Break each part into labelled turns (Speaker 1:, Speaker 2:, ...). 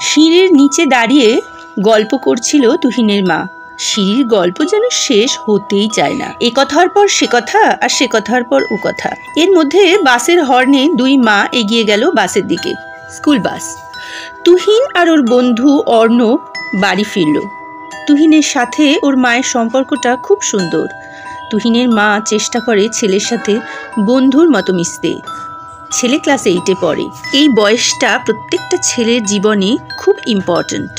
Speaker 1: সিঁড়ির নিচে দাঁড়িয়ে গল্প করছিল তুহিনের মা। সিঁড়ির গল্প যেন শেষ হতেই চায় না। এ কথার পর সে কথা, আর সে কথার পর ও কথা। এর মধ্যে বাসের হর্নে দুই মা এগিয়ে গেল বাসের দিকে। School bus. তুহিন আর ওর বন্ধু অর্ণব বাড়ি ফিরল। তুহিনের সাথে ওর মায়ের সম্পর্কটা খুব সুন্দর। তুহিনের মা চেষ্টা করে ছেলের সাথে বন্ধুর মতো মিশতে। ছেলে ক্লাস 8-এ পড়ে। এই বয়সটা প্রত্যেকটা ছেলের জীবনে খুব ইম্পর্ট্যান্ট।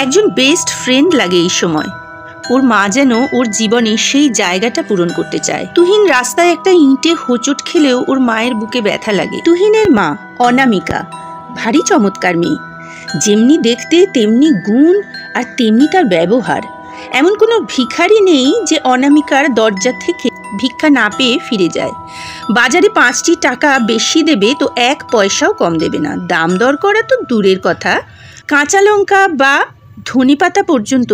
Speaker 1: একজন বেস্ট ফ্রেন্ড লাগে এই সময়। ওর মা যেন ওর জীবনে সেই জায়গাটা পূরণ করতে চায়। তুহিন রাস্তায় একটা ইঁটে হোঁচট খেলেও ওর মায়ের বুকে ব্যথা লাগে। তুহিনের মা অনামিকা ভারী চমৎকার মেয়ে। যেমনি দেখতে তেমনি গুণ, আর তেমনি তার ব্যবহার। এমন কোনো ভিখারি নেই যে অনামিকার দরজা থেকে ভিক্ষা না পেয়ে ফিরে যায়। বাজারে 5টি টাকা বেশি দেবে তো 1 পয়সাও কম দেবে না। দাম দর করা তো দূরের কথা, কাঁচা লঙ্কা বা ধনেপাতা পর্যন্ত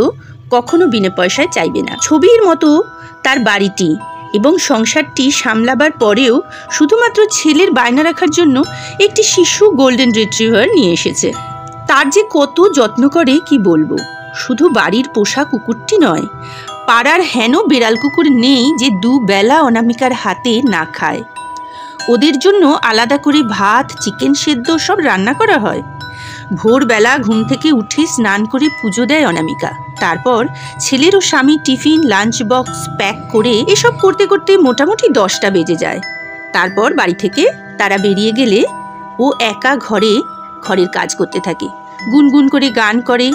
Speaker 1: কখনো বিনা পয়সায় চাইবে না। ছবির মতো তার বাড়িটি এবং সংসারটি সামলাবার পরেও শুধুমাত্র ছেলের বায়না রাখার জন্য একটি শিশু গোল্ডেন রিট্রিভার নিয়ে এসেছে। তার যে কত যত্ন করে কি বলবো। শুধু বাড়ির পোষা কুকুরটি নয়, পাড়ার হেন বিড়াল কুকুর নেই যে দুবেলা অনামিকার হাতে না খায়। ওদের জন্য আলাদা করে ভাত, চিকেন সেদ্ধ সব রান্না করা হয়। ভোরবেলা ঘুম থেকে উঠে স্নান করে পুজো দেয় অনামিকা। তারপর ছেলের ও স্বামী টিফিন, লাঞ্চ বক্স প্যাক করে এসব করতে করতে মোটামুটি 10টা বেজে যায়। তারপর বাড়ি থেকে তারা বেরিয়ে গেলে ও একা ঘরের কাজ করতে থাকে। গুনগুন করে গান করে,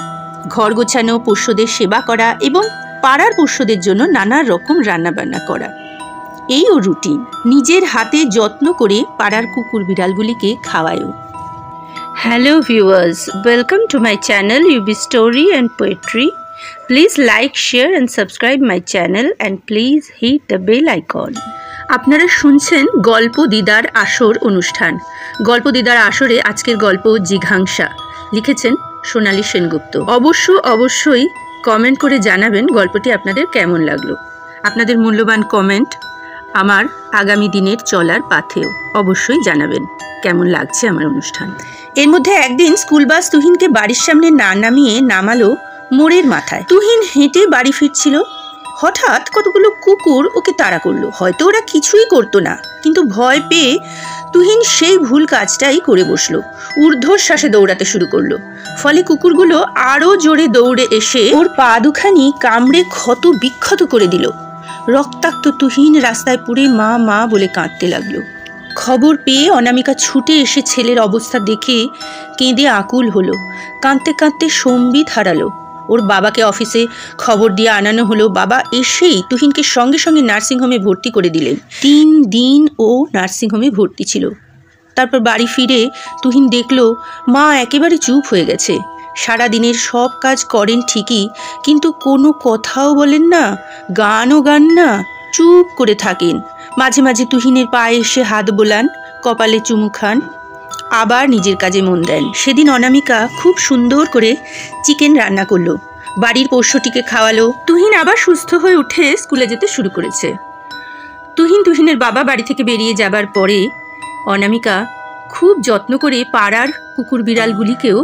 Speaker 1: ঘর গোছানো, পোষ্যদের সেবা করা এবং পাড়ার পোষ্যদের জন্য নানা রকম রান্নাবান্না করা। এই ও রুটিন। নিজের হাতে যত্ন করে পাড়ার কুকুর বিড়ালগুলিকে খাওয়ায়ও। Hello viewers, welcome to my channel UB Story and Poetry. Please like, share and subscribe my channel and please hit the bell icon. আপনারা শুনছেন গল্প দিদার আসর অনুষ্ঠান। গল্প দিদার আসরে আজকের গল্প জিঘাংসা। লিখেছেন সোনালী সেনগুপ্ত। অবশ্যই কমেন্ট করে জানাবেন গল্পটি আপনাদের কেমন লাগলো। আপনাদের মূল্যবান কমেন্ট আমার আগামী দিনের চলার পাথেও অবশ্যই জানাবেন কেমন লাগছে আমার অনুষ্ঠান। এর মধ্যে একদিন স্কুল বাস তুহিনকে বাড়ির সামনে না নামিয়ে নামালো মোড়ের মাথায়। তুহিন হেঁটে বাড়ি ফিরছিল। হঠাৎ কতগুলো কুকুর ওকে তাড়া করলো। হয়তো ওরা কিছুই করতো না, কিন্তু ভয় পেয়ে তুহিন সেই ভুল কাজটাই করে বসলো। ঊর্ধ্বশ্বাসে দৌড়াতে শুরু করলো। ফলে কুকুরগুলো আরও জোরে দৌড়ে এসে ওর পা দুখানি কামড়ে ক্ষত বিক্ষত করে দিল। রক্তাক্ত তুহিন রাস্তায় পুড়ে মা মা বলে কাঁদতে লাগলো। খবর পেয়ে অনামিকা ছুটে এসে ছেলের অবস্থা দেখে কেঁদে আকুল হলো। কাঁদতে কাঁদতে সম্বিত হারালো। ওর বাবাকে অফিসে খবর দিয়ে আনানো হলো। বাবা এসেই তুহিনকে সঙ্গে সঙ্গে নার্সিংহোমে ভর্তি করে দিলেন। 3 দিন ও নার্সিংহোমে ভর্তি ছিল। তারপর বাড়ি ফিরে তুহিন দেখলো মা একেবারে চুপ হয়ে গেছে। সারাদিনের সব কাজ করেন ঠিকই, কিন্তু কোনো কথাও বলেন না, গানও গান না, চুপ করে থাকেন। মাঝে মাঝে তুহিনের পায়ে এসে হাত বোলান, কপালে চুমু খান, আবার নিজের কাজে মন দেন। সেদিন অনামিকা খুব সুন্দর করে চিকেন রান্না করলো, বাড়ির পোষ্যটিকে খাওয়ালো। তুহিন আবার সুস্থ হয়ে উঠে স্কুলে যেতে শুরু করেছে। তুহিনের বাবা বাড়ি থেকে বেরিয়ে যাবার পরে অনামিকা খুব যত্ন করে পাড়ার কুকুর বিড়ালগুলিকেও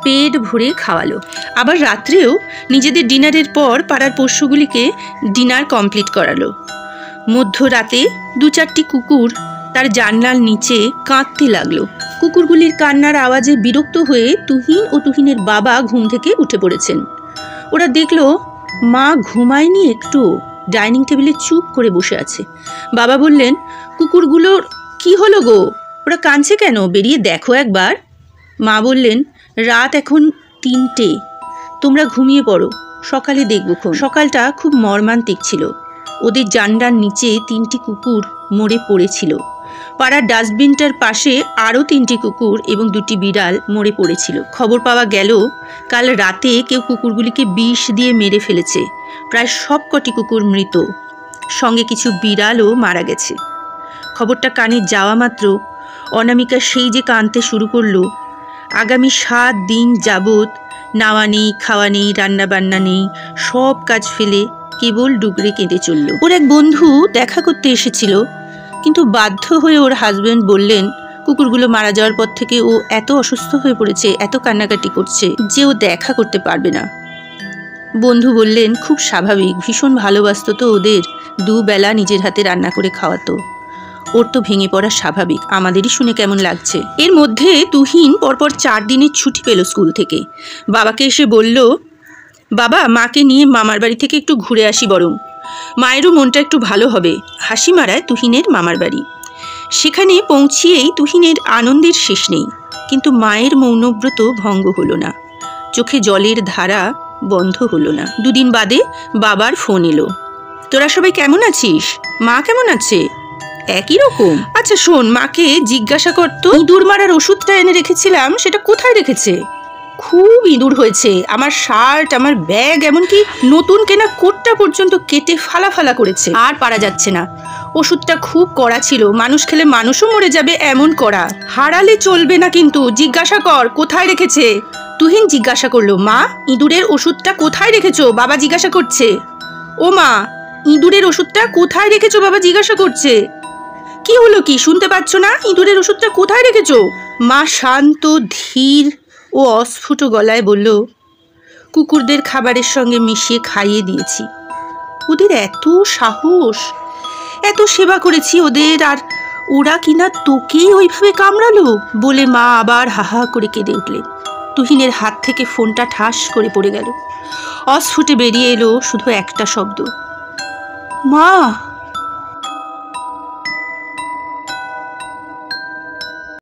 Speaker 1: পেট ভরে খাওয়ালো। আবার রাত্রেও নিজেদের ডিনারের পর পাড়ার পোষ্যগুলিকে ডিনার কমপ্লিট করালো। মধ্যরাতে 2-4টি কুকুর তার জানলার নিচে কাঁদতে লাগলো। কুকুরগুলির কান্নার আওয়াজে বিরক্ত হয়ে তুহিন ও তুহিনের বাবা ঘুম থেকে উঠে পড়েছেন। ওরা দেখলো মা ঘুমায়নি একটু, ডাইনিং টেবিলে চুপ করে বসে আছে। বাবা বললেন, কুকুরগুলোর কি হলো গো, ওরা কাঁদছে কেন, বেরিয়ে দেখো একবার। মা বললেন, রাত এখন 3টে, তোমরা ঘুমিয়ে পড়ো, সকালে দেখবো। সকালটা খুব মর্মান্তিক ছিল। ওদের জানলার নিচে 3টি কুকুর মরে পড়েছিল। পাড়ার ডাস্টবিনটার পাশে আরও 3টি কুকুর এবং 2টি বিড়াল মরে পড়েছিল। খবর পাওয়া গেল কাল রাতে কেউ কুকুরগুলিকে বিষ দিয়ে মেরে ফেলেছে। প্রায় সবকটি কুকুর মৃত, সঙ্গে কিছু বিড়ালও মারা গেছে। খবরটা কানে যাওয়া মাত্র অনামিকা সেই যে কাঁদতে শুরু করলো। আগামী 7 দিন যাবৎ নাওয়া নেই, খাওয়া নেই, রান্নাবান্না নেই, সব কাজ ফেলে কেবল ডুগরে কেঁদে চলল। ওর এক বন্ধু দেখা করতে এসেছিল, কিন্তু বাধ্য হয়ে ওর হাজব্যান্ড বললেন কুকুরগুলো মারা যাওয়ার পর থেকে ও এত অসুস্থ হয়ে পড়েছে, এত কান্নাকাটি করছে যে ও দেখা করতে পারবে না। বন্ধু বললেন খুব স্বাভাবিক, ভীষণ ভালোবাসতো তো ওদের, দুবেলা নিজের হাতে রান্না করে খাওয়াতো, ওর তো ভেঙে পড়া স্বাভাবিক। আমাদেরই শুনে কেমন লাগছে। এর মধ্যে তুহিন পরপর 4 দিনের ছুটি পেল স্কুল থেকে। বাবাকে এসে বলল, বাবা মাকে নিয়ে মামার বাড়ি থেকে একটু ঘুরে আসি, বরং মায়েরও মনটা একটু ভালো হবে। হাসি মারায় তুহিনের মামার বাড়ি। সেখানে পৌঁছিয়েই তুহিনের আনন্দের শেষ নেই, কিন্তু মায়ের মৌনব্রত ভঙ্গ হলো না, চোখে জলের ধারা বন্ধ হলো না। 2 দিন বাদে বাবার ফোন এলো, তোরা সবাই কেমন আছিস? মা কেমন আছে? একই রকম। আচ্ছা শোন, মাকে জিজ্ঞাসা করতো, ইঁদুর মারার ওষুধটা এনে রেখেছিলাম সেটা কোথায় রেখেছে? খুব ইঁদুর হয়েছে, আমার শার্ট, আমার ব্যাগ, এমনকি নতুন কেনা কোটটা পর্যন্ত কেটে ফালা ফালা করেছে, আর পারা যাচ্ছে না। ওষুধটা খুব কড়া ছিল, মানুষ খেলে মানুষও মরে যাবে এমন কড়া। হারালে চলবে না কিন্তু, জিজ্ঞাসা কর কোথায় রেখেছে। তুহিন জিজ্ঞাসা করলো, মা ইঁদুরের ওষুধটা কোথায় রেখেছো? বাবা জিজ্ঞাসা করছে। ও মা, ইঁদুরের ওষুধটা কোথায় রেখেছো? বাবা জিজ্ঞাসা করছে। কি হলো, কি শুনতে পাচ্ছ না? ইঁদুরের ওষুধটা কোথায় রেখেছো? মা শান্ত, ধীর ও অস্ফুট গলায় বলল, কুকুরদের খাবারের সঙ্গে মিশিয়ে খাইয়ে দিয়েছি। ওদের এত সাহস, এত সেবা করেছি ওদের, আর ওরা কিনা তোকেই ওইভাবে কামড়ালো বলে মা আবার হাহা করে কেঁদে উঠলেন। তুহিনের হাত থেকে ফোনটা ঠাস করে পড়ে গেল। অস্ফুটে বেরিয়ে এলো শুধু একটা শব্দ, মা।